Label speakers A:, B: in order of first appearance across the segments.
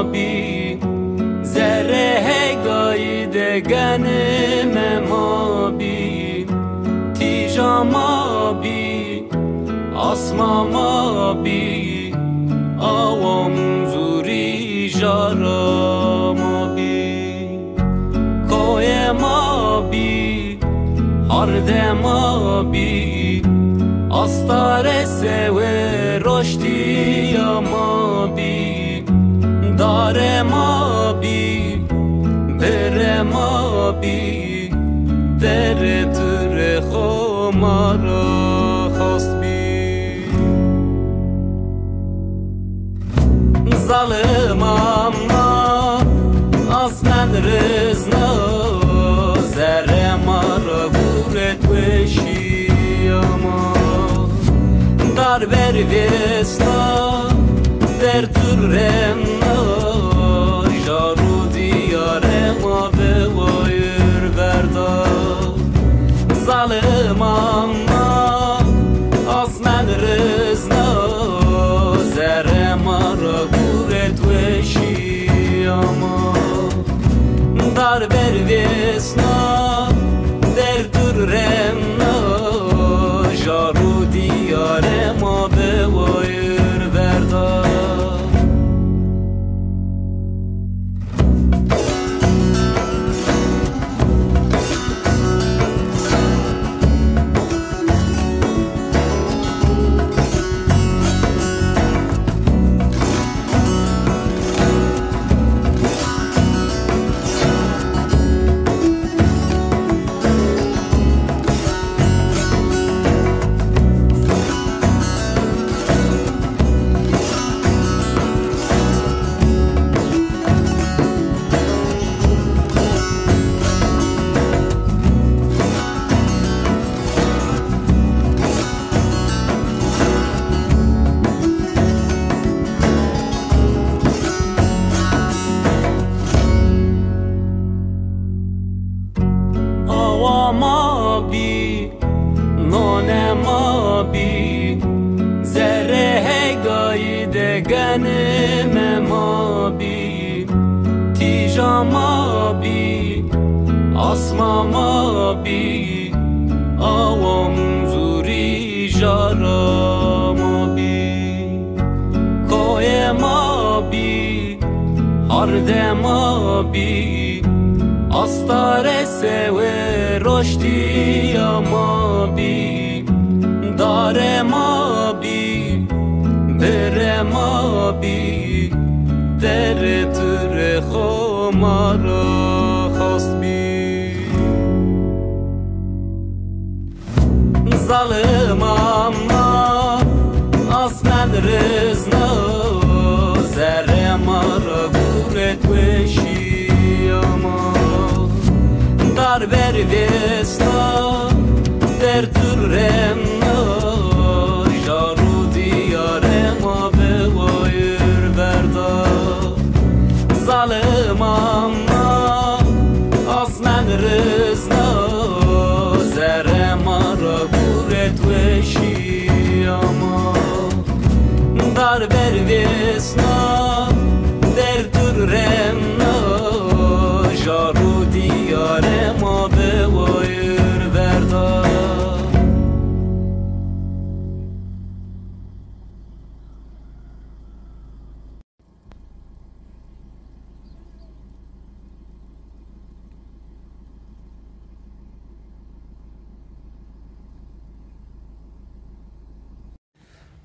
A: بی زره هگایی دگن ما بی تیجا ما بی آسما ما بی آوام زوری جارا ما بی کوی ما بی هرد ما بی آستار سوه رشدی ما بی دار ما بی بر ما بی در تر خو ما را خواست بی ظالم اما از من رزنا زر ما را گورت بشی اما در بر وسنا در ترم جارو دیار ما به وایر بردا ظالم اما از من رزنا زر ما را گورت وشی اما در بر وسنا در ترم جارو دیار ما به وایر بردا ما بی نان ما بی زره هگایی دگن ما بی تیجا ما بی آسما ما بی آوام زوری جارا ما بی کوی ما بی هرد ما بی آستار سوه رشدی ما بی دار ما بی بر ما بی در تر خو ما را خواست بی ظالم اما از من رزنا زر ما را گورت وشی اما در بر وسنا در ترم جارو دیار ما به وایر بردا ظالم اما از من رزنا زر ما را گورت وشی اما در بر وسنا در ترم جارو دیار ما به وایر بردا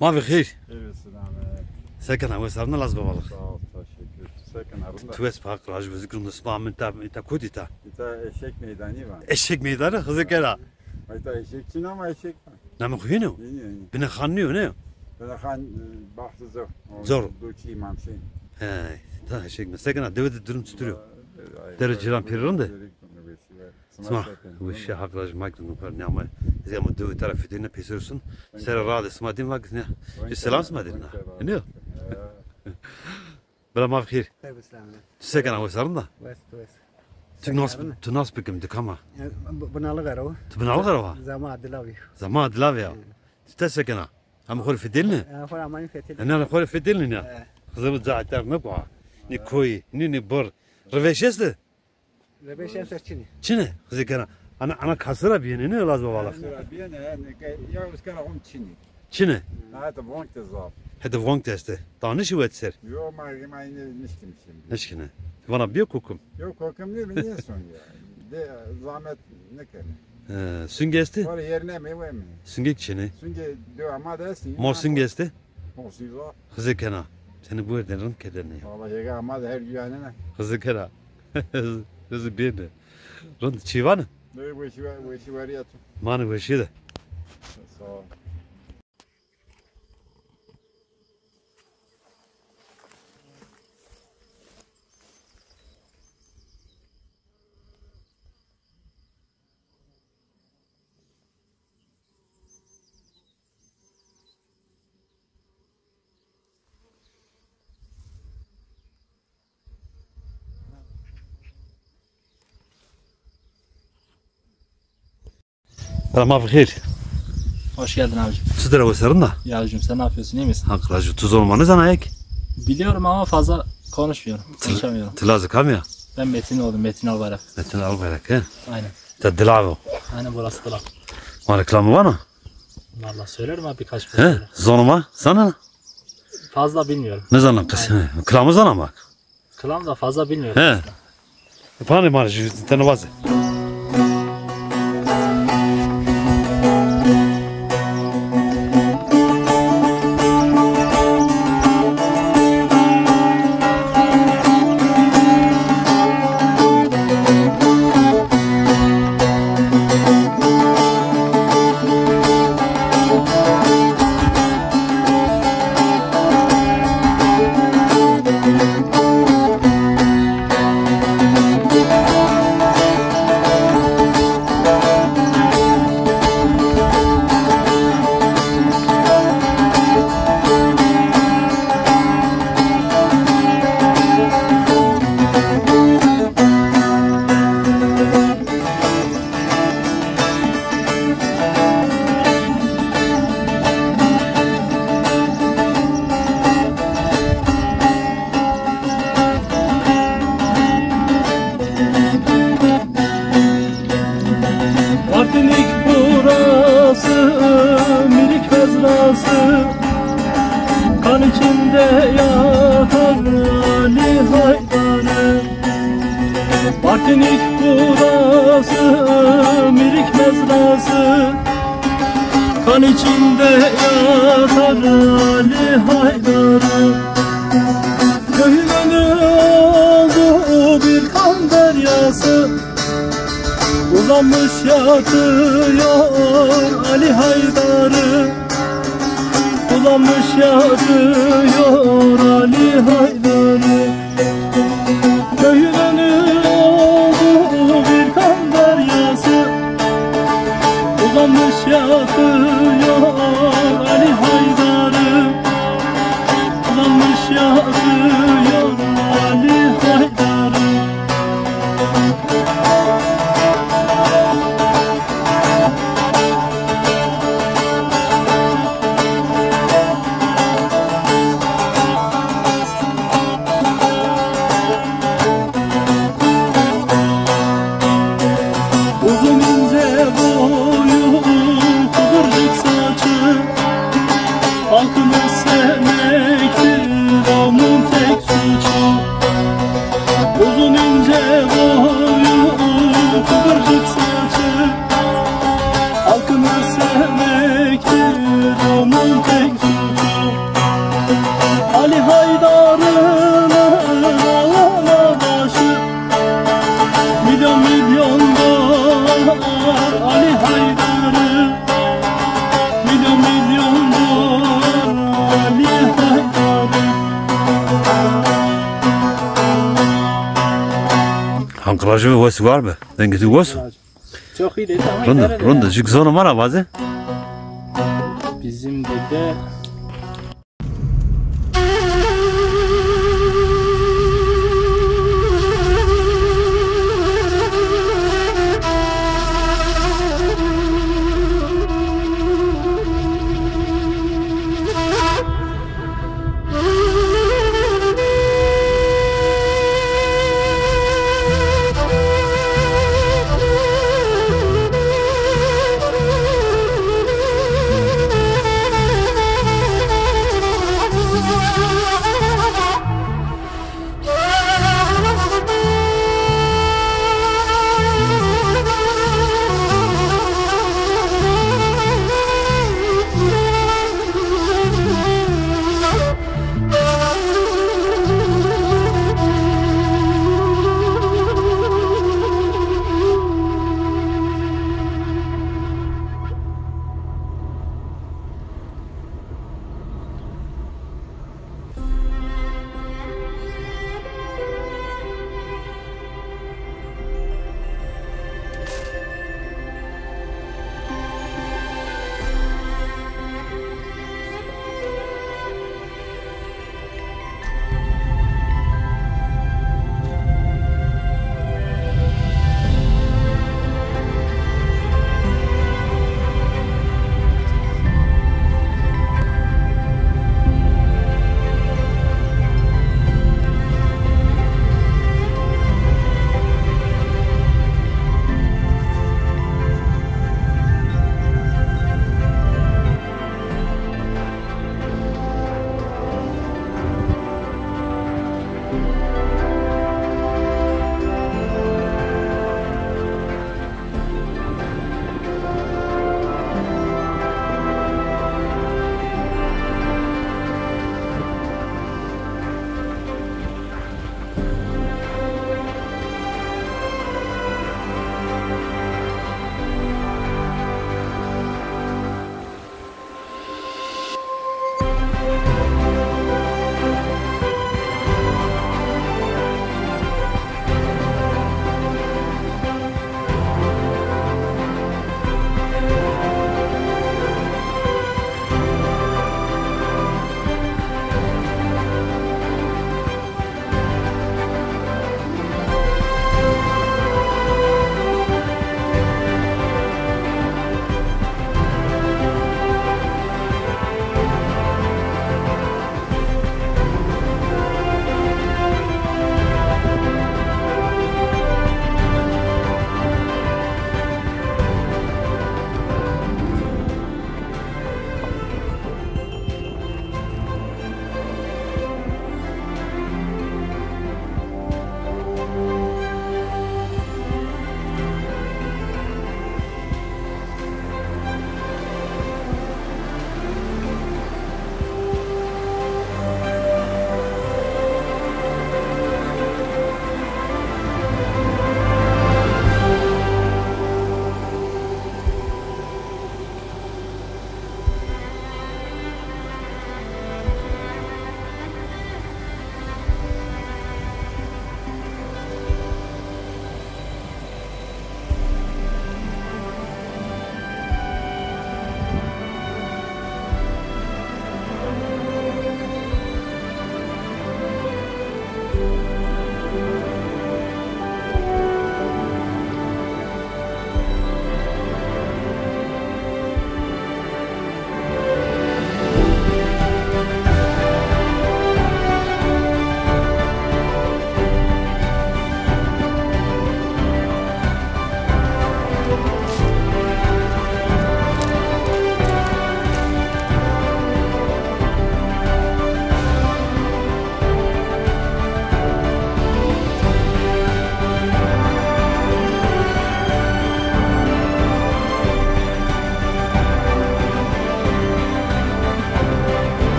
B: ما بخير
C: Evet selamet.
B: سكن هو صارنا لازم بالك
C: Sağ ol, teşekkür. Sakın arında.
B: توس باق راج بذكر اسمع من تا كوديتا
C: Bir tane eşek meydanı var.
B: eşek meydanı hızlı kera
C: Hatta eşekçin ama eşek var.
B: نعم خوينو
C: Yeni.
B: بنا خانيو نه
C: Böyle kan bahtı zor.
B: Zor.
C: Duçi imam şey.
B: هاي تا eşek mi سكن دو درم تستريو درج جيران بيرون ده اسمع وش حق راج مايك نقول نعم زي ما دو طرف دينا بيسرسون سر راد اسمع دين وقت نه السلام اسمع دينا نه بلا ما بخير سكن هو صارنا تناس بكم دكما
D: بنالغ غرو
B: تبنال غروا
D: زما دلاوي
B: زمان دلافيا تسكنا هم خور في دلنا
D: فور اماني فتل
B: انا خور في دلنا خذوا زعتر نقوا ni koyi, ni bor. Rveşesti.
D: Rebeşen serçini.
B: Çine. Kızıkana. Ana kasıra bir ne lazım babalar.
C: Bien, ja, es kann auch Chini.
B: Çine.
C: Na, da wohnt er so.
B: Hadi wong testi. Daha ne şu etser.
C: Jo, maar ich meine nicht im Chini.
B: Eşkine. Bana bir kokum.
C: Jo, kokum ne biliyorsun ya. De zahmet ne kadar.
B: Süngesti.
C: Var yerine mi var mı?
B: Süngek çine.
C: Çünkü diyor ama dersin.
B: Mor süngesti.
C: Morsizo.
B: Kızıkana. Seni bu yerden rın kederne ya.
C: Vallahi yega ama da her güvenine.
B: Kızıkana. Kızı bir de. Rın çivanı.
C: Ne bu işi var ya.
B: Manı bu işi de.
C: Sağ ol.
B: Tamam fikir.
E: Hoş geldin abicim.
B: Sizlere basarım da.
E: Yavrucuğum sen ne yapıyorsun, iyi misin?
B: Haklacı tuz olmanız ana ek.
E: Biliyorum ama fazla konuşmuyorum. Konuşamıyorum.
B: Tılazı kam ya.
E: Ben Metin oldum, Metin Albayrak.
B: Metin al bayrak he.
E: Aynen.
B: Ta dilavo.
E: Aynen burası da.
B: Ma reklamı var mı?
E: Vallahi söylerim abi birkaç bir
B: He.
E: şeyler.
B: Zonuma sana.
E: Fazla bilmiyorum.
B: Ne zaman kız? Kılamı zona bak.
E: Kılam da fazla bilmiyorum.
B: He. Pani marşı tanıvazı.
A: Martinik burası, minik mezrası. Kan içinde yatar Ali Haydar'ı. Martinik burası, minik mezrası. Kan içinde yatar Ali Haydar'ı. Köyünün olduğu bir kan deryası. Uzanmış yatıyor Ali Haydar'ı. Uzanmış yatıyor Ali Haydar'ı. Köyünün olduğu bir kan deryası. Uzanmış yatıyor Ali Haydar'ı. Uzanmış yatıyor Ali Haydar'ı. Uzun ince boyu, kıvırcık saçı. Halkını sevmektir onun tek suçu. Uzun ince boyu, kıvırcık saçı. Halkını sevmektir onun tek suçu. Ali Haydar'ın ağlama başı. Milyon milyon dolar Ali Haydar'ı. Milyon milyon dolar Ali Haydar'ı.
B: Hankılacı bir voice var mı? Dengesi voice.
E: Çok iyi değil ama
B: Runda,
E: idare eder.
B: runda. Çünkü zona var avazı.
E: Bizim de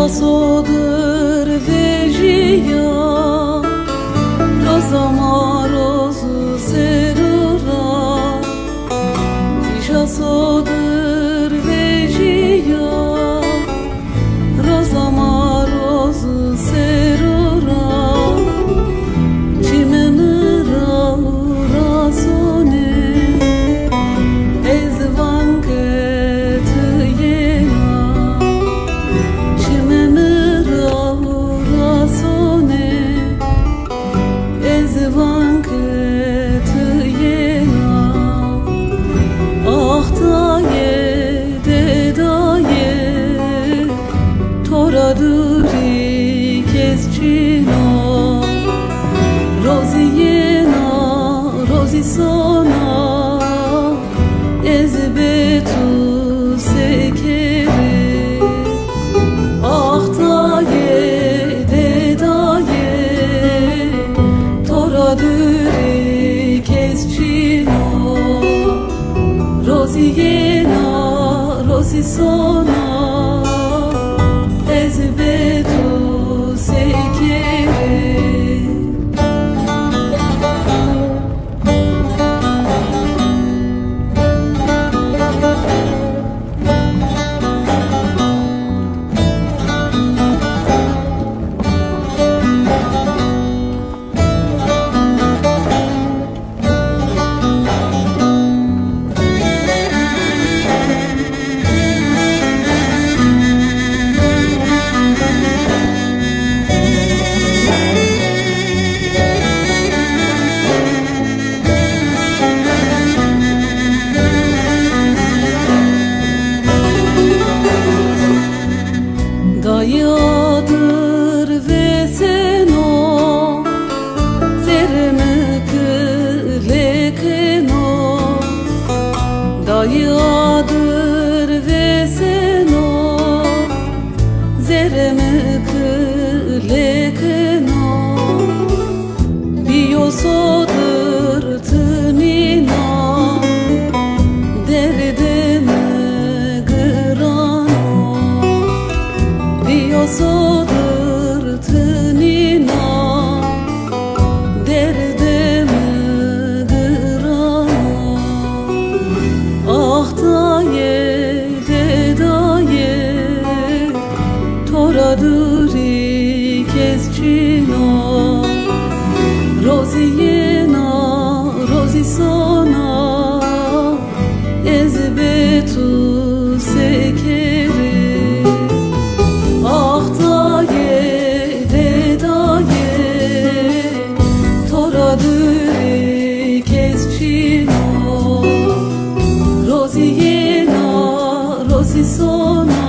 F: sodur vejiya Rozama rozu serura Dişa sodur vejiya Rozama rozu serura Çimemira razone Ezvanket yena Çimemira razone Ezvanket yena Ah daye de daye Tora duri kesçino Rozi yena rozi sona Ezbetu sekere Ah daye de daye Tora duri kesçino Rozi yena rozi sona Ezbetu sekere Dayadır ve sen o Zerme kılekeno Dayadır ve sen o Zerme kılekeno Biyosodur tınina Derdeme gırano Biyosodur tınina Derdeme gırano Ah daye de daye Tora duri kesçino Rozi yena rozi sona Ezbetu sekere Ah daye de daye Tora duri kesçino Rozi yena rozi sona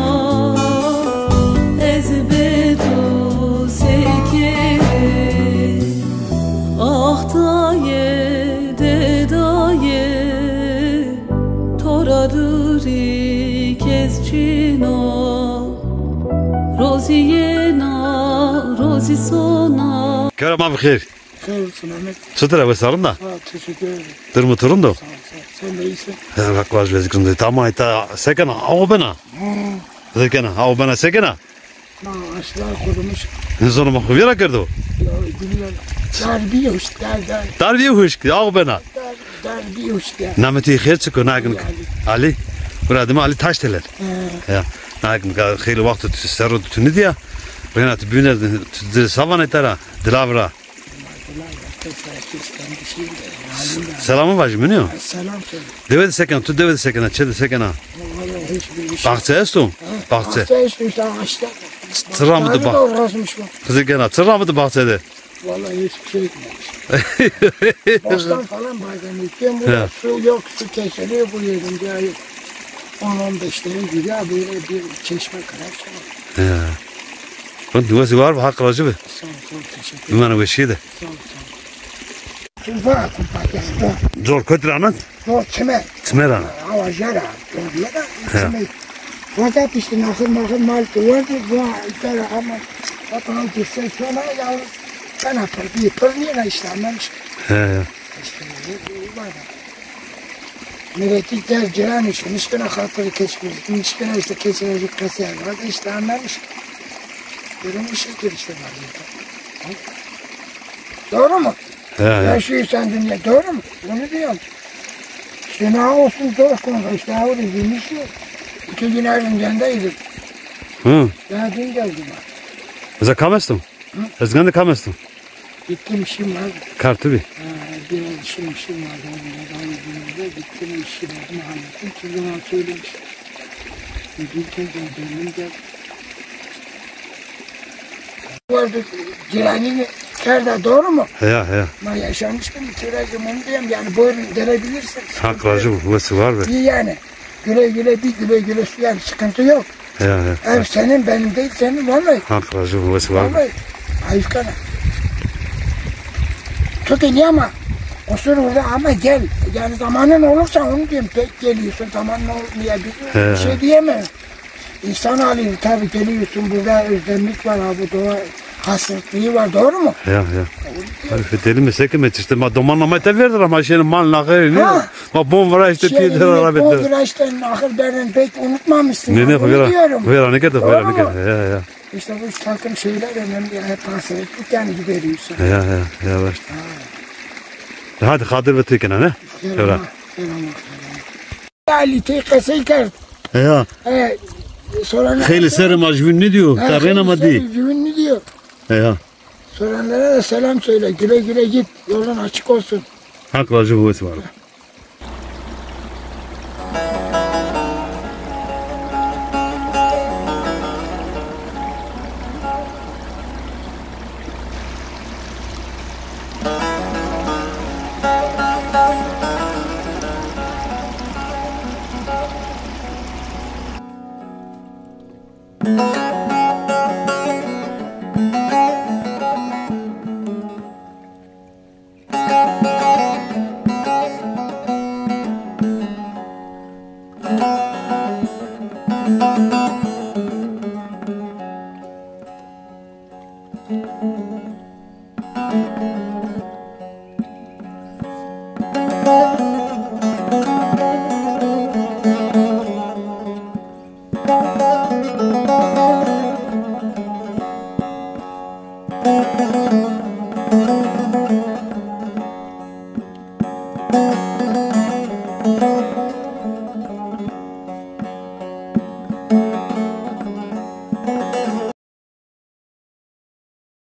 F: Ezbetu sekere Ah daye de daye Tora duri kesçino Rozi yena rozi sona
B: Kerem abi hayır.
D: Sağ olsun Ahmet.
B: Çıtıra ve sarın da.
D: Sağ ol, teşekkür ederim.
B: Dırmı turun da.
D: Sağ ol, sen de iyisin.
B: Raklaş ve zikrinde. Tamam ita sekena. Avu bana. Sekena. Avu bana sekena.
D: Ağaçlar kurumuş.
B: İnsanı mı kuvvira kerdi o?
D: Ya gülüyor. Darbi hoş, dar.
B: Darbiye hoş ki. Avu bana.
D: Darbi hoş ya.
B: Nameti hayır çıkıyor. Nagın. Ali. Buradım Ali taş teler. Ya. Nagın hayırlı vakti serro tünü diye. Renat büyüner. Savan etara. Dilavra. Selamı bacım biliyor musun?
D: Selam söyle.
B: Devede sekena. Tu devede sekena. Çede sekena.
D: Vallahi hiçbir şey.
B: Bahçe estum. Bahçe.
D: Bahçe işte ağaçta.
B: Tırramıdı
D: Darbi de
B: bah.
D: uğraşmış bu.
B: Kızı gene. Tırramıdı bahçede.
D: Vallahi hiçbir şey etmemiş. Bostan falan bazen gittim. Burada su yok, su kesiliyor bu yerinde. 10-15 tane gidiyor böyle bir çeşme kadar.
B: Ya. Bunun düvesi var mı? Hakkı acı mı?
D: Sağ ol, teşekkür ederim.
B: Ümana bir şey de.
D: Sağ ol. Su var kupak yani.
B: Zor kötü anan.
D: Zor çime.
B: Tmer anan.
D: Hava jara. Doğruya da çime. Fakat işte nakıl mal vardı. Bu ayıkları ama Bakalım gitse sonra ya ben yapar bir pırnıyla işlenmemiş.
B: He.
D: İşte bu var. Milleti gel ciran işin, işkine hatırı geçmiş, işkine işte keçirecek kasaya vardı, işlenmemiş. Durum bu şekilde işte var burada. Doğru mu?
B: He he.
D: Yaşıyor sen dünya. Doğru mu? Bunu diyorum. İşte ne olsun zor konu. İşte ne oldu bilmiş yok. 2 gün evimdendeydim.
B: Hı.
D: Daha dün geldim.
B: Za kamestom? Ezgan da kamestom.
D: Gittim işim vardı.
B: Kartı bir.
D: Biraz işim vardı. Daha günümde gittim işim vardı. Hallettim. Sizden ona söylemiş. Gidince geldim geldim. Vardı Cilanin Kerda doğru mu?
B: He he.
D: Ama yaşanmış mı? Kiracım onu diyorum yani buyurun gelebilirsin.
B: Hak racı burası var be.
D: İyi yani. Güle güle su yani sıkıntı yok.
B: He he.
D: Ev senin benim değil senin vallahi.
B: Hak racı burası var be.
D: Vallahi. Ayıfkana. Tut eli ama. Osur orada ama gel. Yani zamanın olursa onu diyorum. Pek geliyorsun zamanın olmayabilir.
B: He.
D: Bir şey diyemem. İnsan hali tabii geliyorsun burada özlemlik var abi doğa hasretliği var doğru mu?
B: He he. Feteli mesleki işte ma domanlama te verdir ama şeyin mal nakır ne?
D: Ha.
B: Ma bom var işte pieder arabet.
D: Bu virajdan ahır derden pek unutmamışsın.
B: Ne
D: Onu diyorum.
B: vera ne kadar
D: Doğru
B: vera ne
D: mu?
B: kadar. He he.
D: İşte bu takım şeyler önemli. Hep hasretlik yani gideriyorsun.
B: He he. Ya baş. Hadi kadir ve tükene ne? Vera.
D: Ali tekası kar.
B: He ya.
D: Soranlara
B: Khayli serim ajvin ne diyor? Tarena ma di.
D: Ne diyor?
B: He ya.
D: Soranlara da selam söyle. Güle güle git. Yolun açık olsun.
B: Hak racı burası var.
F: Thank you.